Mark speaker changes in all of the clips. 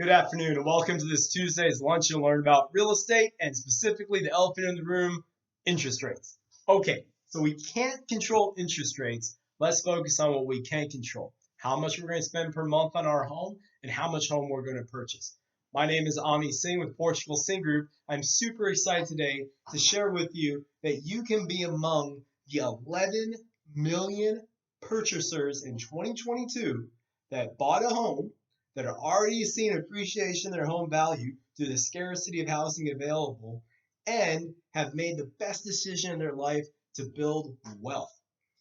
Speaker 1: Good afternoon and welcome to this Tuesday's Lunch and Learn about real estate and specifically the elephant in the room, interest rates. Okay, so we can't control interest rates. Let's focus on what we can control. How much we're going to spend per month on our home and how much home we're going to purchase. My name is Ep.3 Singh with Portugal Singh Group. I'm super excited today to share with you that you can be among the 11 million purchasers in 2022 that bought a home that are already seeing appreciation in their home value due to the scarcity of housing available and have made the best decision in their life to build wealth.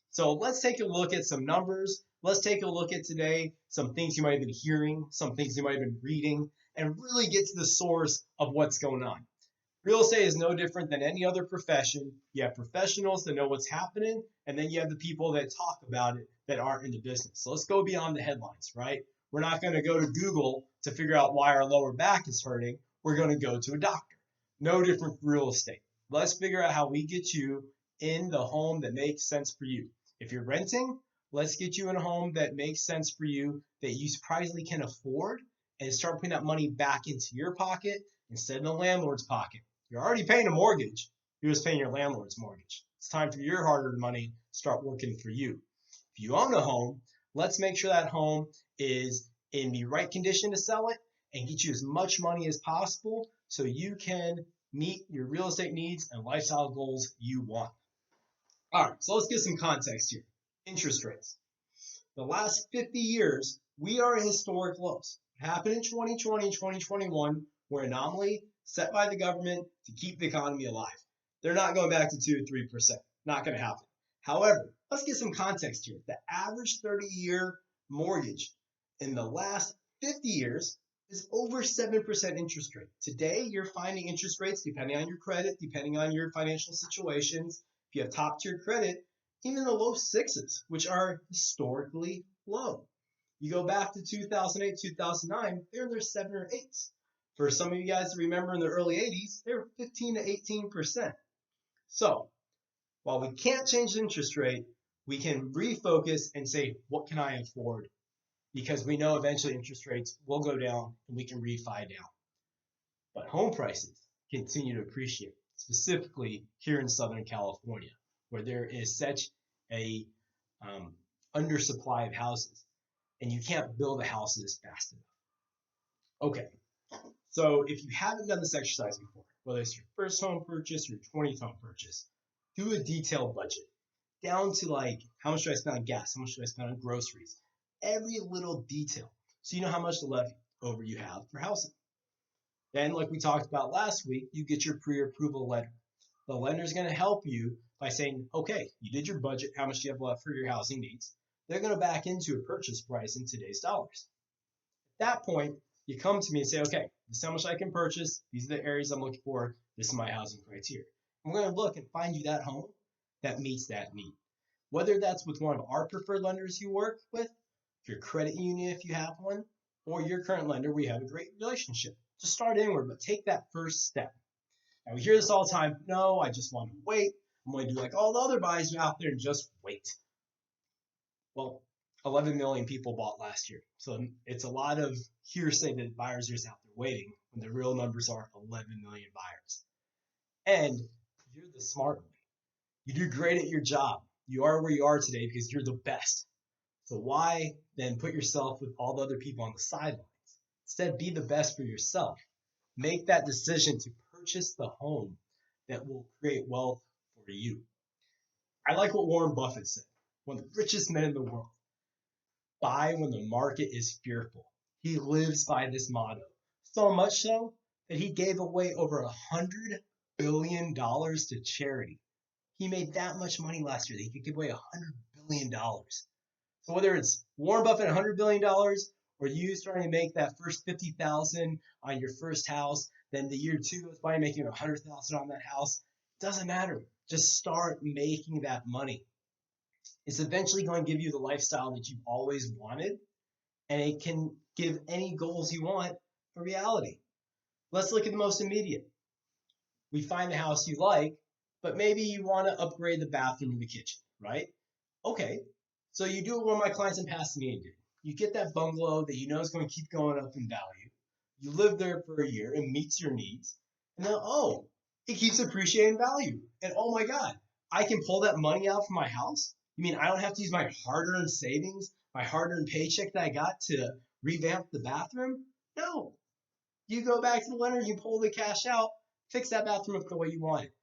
Speaker 1: So let's take a look at some numbers. Let's take a look at today some things you might have been hearing, some things you might have been reading, and really get to the source of what's going on. Real estate is no different than any other profession. You have professionals that know what's happening, and then you have the people that talk about it that aren't in the business. So let's go beyond the headlines, right? We're not going to go to Google to figure out why our lower back is hurting. We're going to go to a doctor. No different for real estate. Let's figure out how we get you in the home that makes sense for you. If you're renting, let's get you in a home that makes sense for you, that you surprisingly can afford, and start putting that money back into your pocket instead of the landlord's pocket. You're already paying a mortgage. You're just paying your landlord's mortgage. It's time for your hard-earned money to start working for you. If you own a home, let's make sure that home is in the right condition to sell it and get you as much money as possible so you can meet your real estate needs and lifestyle goals you want. All right, so let's get some context here. Interest rates. The last 50 years, we are at historic lows. It happened in 2020 and 2021 were an anomaly set by the government to keep the economy alive. They're not going back to 2 or 3%. Not going to happen. However, let's get some context here. The average 30-year mortgage in the last 50 years is over 7% interest rate. Today, you're finding interest rates, depending on your credit, depending on your financial situations, if you have top-tier credit, even the low sixes, which are historically low. You go back to 2008, 2009, they're in their 7 or 8s. For some of you guys to remember in the early 80s, they were 15 to 18%. So, while we can't change the interest rate, we can refocus and say, what can I afford? Because we know eventually interest rates will go down and we can refi down. But home prices continue to appreciate, specifically here in Southern California, where there is such a undersupply of houses, and you can't build the houses fast enough. Okay, so if you haven't done this exercise before, whether it's your first home purchase or your 20th home purchase, do a detailed budget down to like, how much do I spend on gas? How much do I spend on groceries? Every little detail, so you know how much the levy over you have for housing. Then, like we talked about last week, you get your pre-approval letter. The lender is going to help you by saying, okay, you did your budget, how much do you have left for your housing needs? They're going to back into a purchase price in today's dollars. At that point, you come to me and say, okay, this is how much I can purchase. These are the areas I'm looking for. This is my housing criteria. I'm going to look and find you that home that meets that need. Whether that's with one of our preferred lenders you work with, your credit union if you have one, or your current lender where you have a great relationship. Just start inward, but take that first step. Now we hear this all the time. No, I just want to wait. I'm going to do like all the other buyers out there and just wait. Well, 11 million people bought last year. So it's a lot of hearsay that buyers are out there waiting when the real numbers are 11 million buyers. And you're the smart one. You do great at your job. You are where you are today because you're the best. So why then put yourself with all the other people on the sidelines? Instead, be the best for yourself. Make that decision to purchase the home that will create wealth for you. I like what Warren Buffett said, one of the richest men in the world. Buy when the market is fearful. He lives by this motto. So much so that he gave away over $100 billion to charity. He made that much money last year that he could give away $100 billion. So whether it's Warren Buffett $100 billion or you starting to make that first $50,000 on your first house, then the year 2 goes by making $100,000 on that house, doesn't matter. Just start making that money. It's eventually going to give you the lifestyle that you've always wanted, and it can give any goals you want a reality. Let's look at the most immediate. We find the house you like, but maybe you want to upgrade the bathroom and the kitchen, right? Okay, so you do what one of my clients in Pasadena did. You get that bungalow that you know is going to keep going up in value. You live there for a year, it meets your needs, and then, oh, it keeps appreciating value. And oh my God, I can pull that money out from my house? You mean I don't have to use my hard earned savings, my hard earned paycheck that I got to revamp the bathroom? No. You go back to the lender, you pull the cash out, fix that bathroom up the way you want it.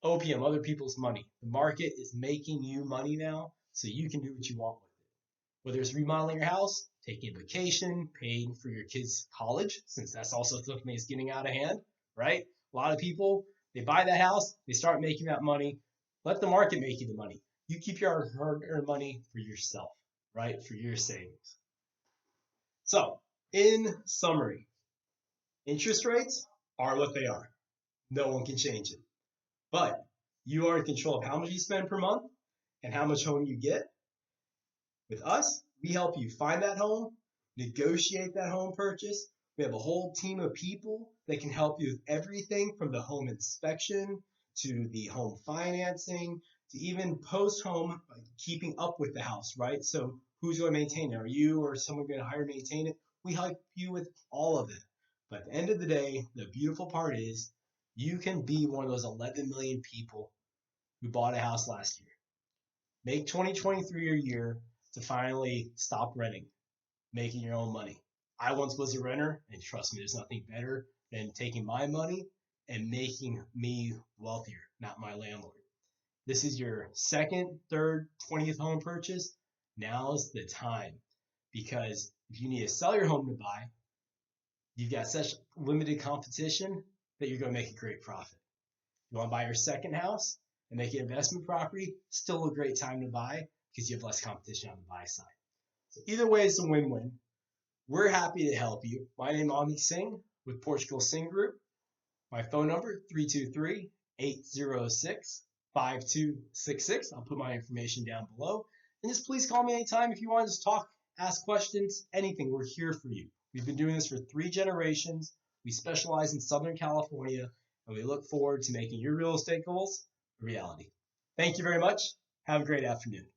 Speaker 1: OPM, other people's money. The market is making you money now, so you can do what you want with it. Whether it's remodeling your house, taking a vacation, paying for your kids' college, since that's also something that's getting out of hand, right? A lot of people, they buy that house, they start making that money. Let the market make you the money. You keep your hard-earned money for yourself, right? For your savings. So, in summary, interest rates are what they are. No one can change it. But you are in control of how much you spend per month and how much home you get. With us, we help you find that home, negotiate that home purchase. We have a whole team of people that can help you with everything from the home inspection to the home financing to even post-home keeping up with the house, right? So who's going to maintain it? Are you or someone going to hire to maintain it? We help you with all of it. But at the end of the day, the beautiful part is you can be one of those 11 million people who bought a house last year. Make 2023 your year to finally stop renting, making your own money. I once was a renter, and trust me, there's nothing better than taking my money and making me wealthier, not my landlord. This is your second, third, 20th home purchase. Now's the time, because if you need to sell your home to buy, you've got such limited competition that you're going to make a great profit. You want to buy your second house and make it investment property, still a great time to buy because you have less competition on the buy side. So either way, it's a win-win. We're happy to help you. My name is Portugal Singh with Portugal Singh Group. My phone number, 323-806-5266. I'll put my information down below. And just please call me anytime if you want to just talk, ask questions, anything. We're here for you. We've been doing this for 3 generations. We specialize in Southern California, and we look forward to making your real estate goals a reality. Thank you very much. Have a great afternoon.